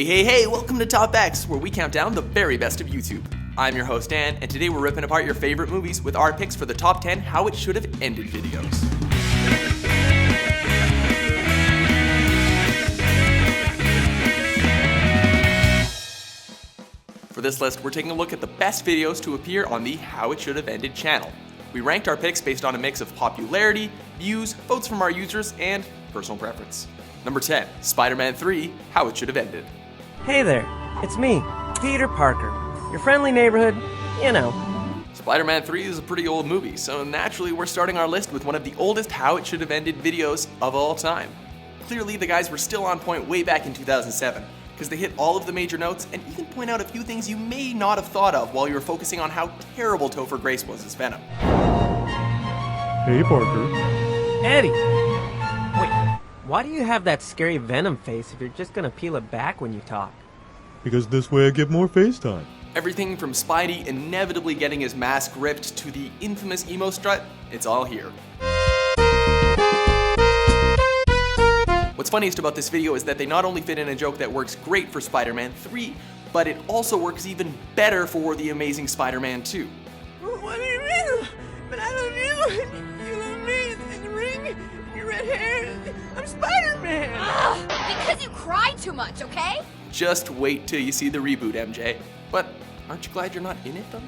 Hey, welcome to TopX, where we count down the very best of YouTube. I'm your host, Dan, and today we're ripping apart your favorite movies with our picks for the top 10 How It Should Have Ended videos. For this list, we're taking a look at the best videos to appear on the How It Should Have Ended channel. We ranked our picks based on a mix of popularity, views, votes from our users, and personal preference. Number 10, Spider-Man 3, How It Should Have Ended. Hey there, it's me, Peter Parker, your friendly neighborhood, Spider-Man 3 is a pretty old movie, so naturally we're starting our list with one of the oldest How It Should Have Ended videos of all time. Clearly the guys were still on point way back in 2007, because they hit all of the major notes and even point out a few things you may not have thought of while you were focusing on how terrible Topher Grace was as Venom. Hey, Parker. Eddie! Wait, why do you have that scary Venom face if you're just gonna peel it back when you talk? Because this way I get more face time. Everything from Spidey inevitably getting his mask ripped to the infamous emo strut, it's all here. What's funniest about this video is that they not only fit in a joke that works great for Spider-Man 3, but it also works even better for The Amazing Spider-Man 2. What do you mean? But I love you. You love me. And the ring, your red hair. I'm Spider-Man. Ugh, because you cry too much, okay? Just wait till you see the reboot, MJ. But aren't you glad you're not in it, though?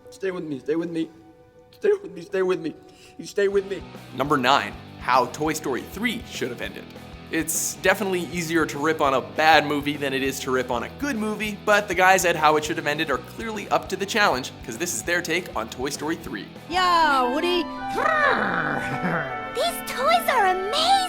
Stay with me, stay with me. Stay with me, stay with me. You stay with me. Number 9, How Toy Story 3 Should Have Ended. It's definitely easier to rip on a bad movie than it is to rip on a good movie, but the guys at How It Should Have Ended are clearly up to the challenge, because this is their take on Toy Story 3. Yeah, Woody. These toys are amazing!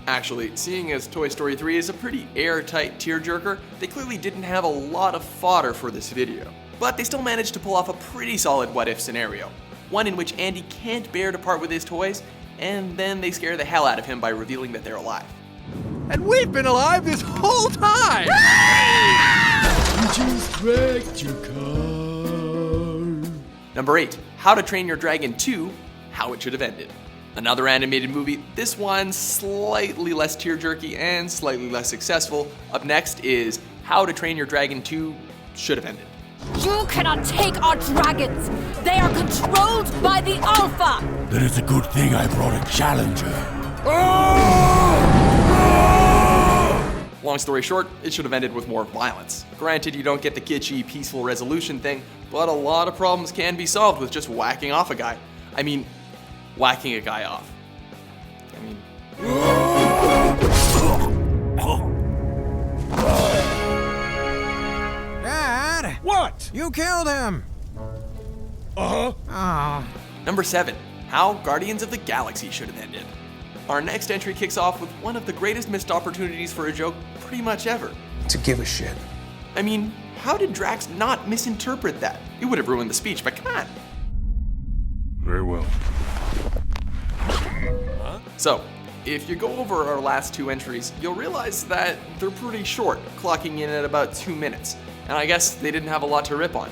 Actually, seeing as Toy Story 3 is a pretty airtight tearjerker, they clearly didn't have a lot of fodder for this video. But they still managed to pull off a pretty solid what-if scenario. One in which Andy can't bear to part with his toys, and then they scare the hell out of him by revealing that they're alive. And we've been alive this whole time! You just wrecked your car. Number 8, How to Train Your Dragon 2, How It Should Have Ended. Another animated movie, this one slightly less tearjerky and slightly less successful. Up next is How to Train Your Dragon 2, Should Have Ended. You cannot take our dragons! They are controlled by the Alpha! Then it's a good thing I brought a challenger. Long story short, it should have ended with more violence. Granted, you don't get the kitschy, peaceful resolution thing, but a lot of problems can be solved with just whacking off a guy. Whacking a guy off. Dad! What? You killed him! Number 7, How Guardians of the Galaxy Should Have Ended. Our next entry kicks off with one of the greatest missed opportunities for a joke pretty much ever. To give a shit. How did Drax not misinterpret that? It would have ruined the speech, but come on. Very well. So, if you go over our last 2 entries, you'll realize that they're pretty short, clocking in at about 2 minutes. And I guess they didn't have a lot to rip on.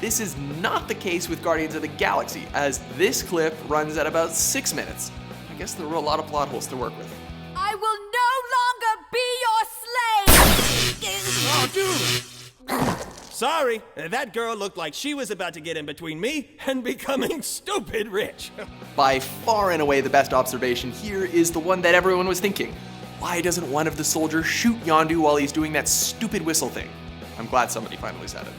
This is not the case with Guardians of the Galaxy, as this clip runs at about 6 minutes. I guess there were a lot of plot holes to work with. I will no longer be your slave! Oh, dude! Sorry, that girl looked like she was about to get in between me and becoming stupid rich. By far and away the best observation here is the one that everyone was thinking. Why doesn't one of the soldiers shoot Yondu while he's doing that stupid whistle thing? I'm glad somebody finally said it.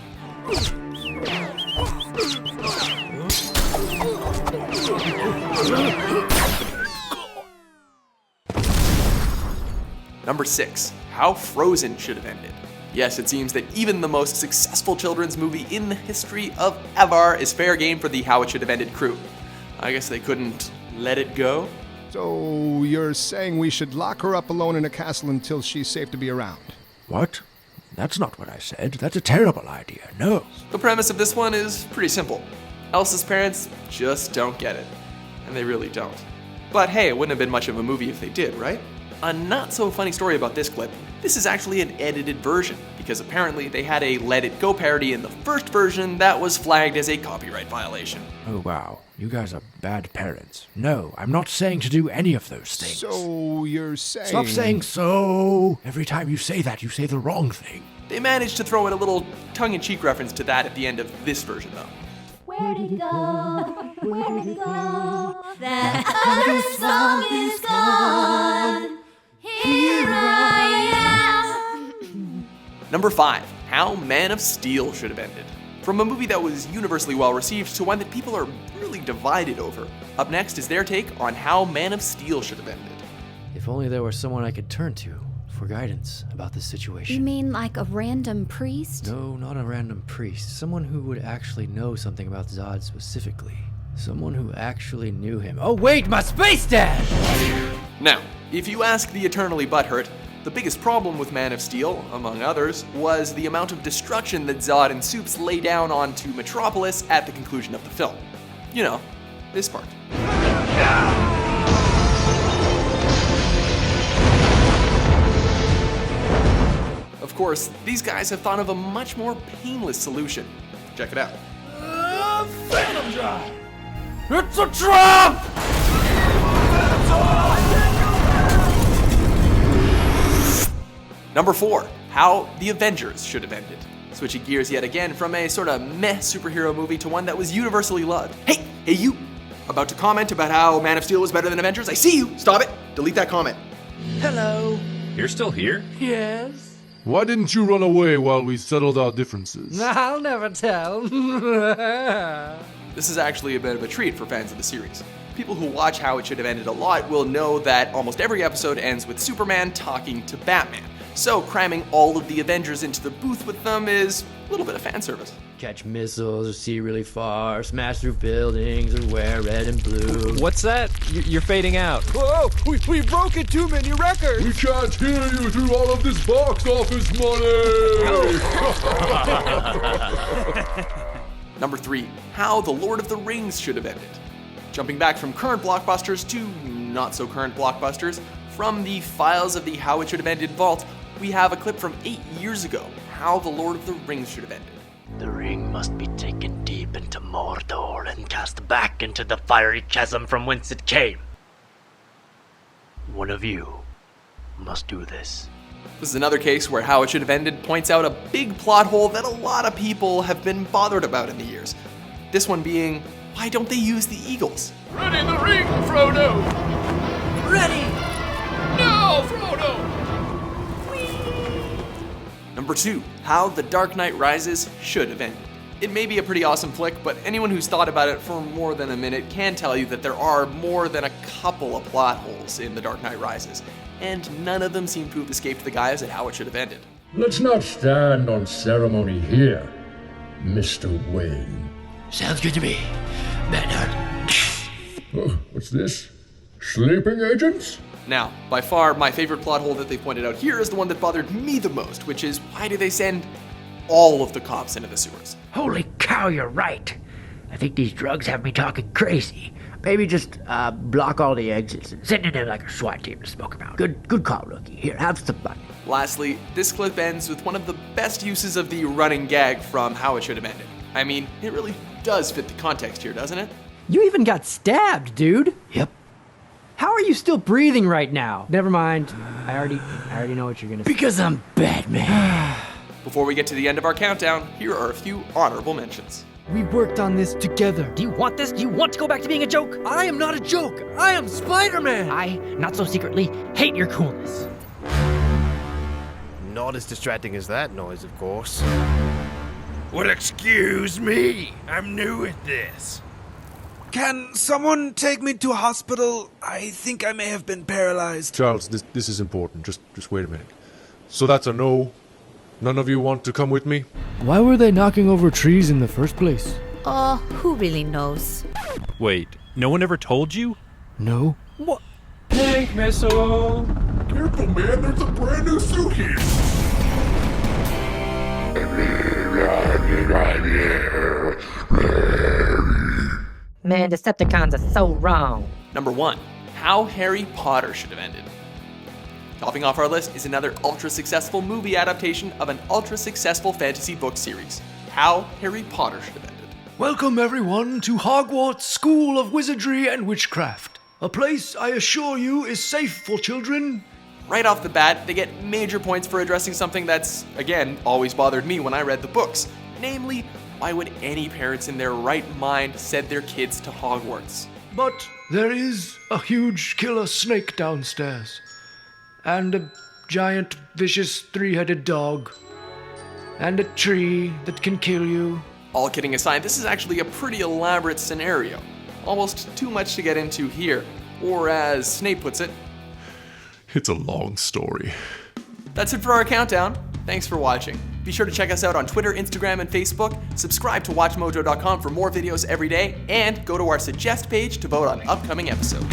Number 6, How Frozen Should Have Ended. Yes, it seems that even the most successful children's movie in the history of ever is fair game for the How It Should Have Ended crew. I guess they couldn't let it go? So you're saying we should lock her up alone in a castle until she's safe to be around? What? That's not what I said. That's a terrible idea. No. The premise of this one is pretty simple. Elsa's parents just don't get it. And they really don't. But hey, it wouldn't have been much of a movie if they did, right? a not so funny story about this clip, this is actually an edited version, because apparently they had a Let It Go parody in the first version that was flagged as a copyright violation. Oh wow, you guys are bad parents. No, I'm not saying to do any of those things. So you're saying... Stop saying so! Every time you say that, you say the wrong thing. They managed to throw in a little tongue-in-cheek reference to that at the end of this version, though. Where'd it go? Where'd it go? That other song is gone. Here I am. Number 5. How Man of Steel should have ended. From a movie that was universally well received to one that people are really divided over. Up next is their take on how Man of Steel should have ended. If only there were someone I could turn to for guidance about this situation. You mean like a random priest? No, not a random priest. Someone who would actually know something about Zod specifically. Someone who actually knew him. Oh wait, my space dad! Now, if you ask the eternally butthurt, the biggest problem with Man of Steel, among others, was the amount of destruction that Zod and Supes lay down onto Metropolis at the conclusion of the film. You know, this part. Of course, these guys have thought of a much more painless solution. Check it out. Phantom Drive! It's a trap! Number 4. How the Avengers should have ended. Switching gears yet again from a sort of meh superhero movie to one that was universally loved. Hey you! About to comment about how Man of Steel was better than Avengers? I see you! Stop it! Delete that comment. Hello. You're still here? Yes. Why didn't you run away while we settled our differences? I'll never tell. This is actually a bit of a treat for fans of the series. People who watch How It Should Have Ended a lot will know that almost every episode ends with Superman talking to Batman. So cramming all of the Avengers into the booth with them is a little bit of fan service. Catch missiles, or see really far, smash through buildings, or wear red and blue. What's that? You're fading out. Whoa! We broke too many records! We can't hear you through all of this box office money! Number 3. How The Lord of the Rings should have ended. Jumping back from current blockbusters to not so current blockbusters, from the files of the How It Should Have Ended vault, we have a clip from 8 years ago, how The Lord of the Rings should have ended. The ring must be taken deep into Mordor and cast back into the fiery chasm from whence it came. One of you must do this. This is another case where How It Should Have Ended points out a big plot hole that a lot of people have been bothered about in the years. This one being, why don't they use the Eagles? Ready the ring, Frodo! Ready! No, Frodo! Number 2. How The Dark Knight Rises should have ended. It may be a pretty awesome flick, but anyone who's thought about it for more than a minute can tell you that there are more than a couple of plot holes in The Dark Knight Rises, and none of them seem to have escaped the guys at how it should have ended. Let's not stand on ceremony here, Mr. Wayne. Sounds good to me. Bernard. Oh, what's this? Sleeping agents? Now, by far, my favorite plot hole that they pointed out here is the one that bothered me the most, which is why do they send all of the cops into the sewers? Holy cow, you're right. I think these drugs have me talking crazy. Maybe just block all the exits and send in there like a SWAT team to smoke them out. Good call, rookie. Here, have some fun. Lastly, this clip ends with one of the best uses of the running gag from How It Should Have Ended. I mean, it really does fit the context here, doesn't it? You even got stabbed, dude. Yep. How are you still breathing right now? Never mind. I already know what you're gonna say. Because I'm Batman. Before we get to the end of our countdown, here are a few honorable mentions. We worked on this together. Do you want this? Do you want to go back to being a joke? I am not a joke. I am Spider-Man. I, not so secretly, hate your coolness. Not as distracting as that noise, of course. Well, excuse me. I'm new at this. Can someone take me to a hospital? I think I may have been paralyzed. Charles, this is important. Just wait a minute. So that's a no? None of you want to come with me? Why were they knocking over trees in the first place? Who really knows? Wait, no one ever told you? No. What? Pink missile! Careful, man, there's a brand new suit here! Man, Decepticons are so wrong. Number 1. How Harry Potter should have ended. Topping off our list is another ultra-successful movie adaptation of an ultra-successful fantasy book series, How Harry Potter Should Have Ended. Welcome everyone to Hogwarts School of Wizardry and Witchcraft. A place I assure you is safe for children. Right off the bat, they get major points for addressing something that's, again, always bothered me when I read the books. Namely, why would any parents in their right mind send their kids to Hogwarts? But there is a huge killer snake downstairs. And a giant, vicious, three-headed dog. And a tree that can kill you. All kidding aside, this is actually a pretty elaborate scenario. Almost too much to get into here. Or as Snape puts it, it's a long story. That's it for our countdown. Thanks for watching. Be sure to check us out on Twitter, Instagram, and Facebook. Subscribe to WatchMojo.com for more videos every day. And go to our Suggest page to vote on upcoming episodes.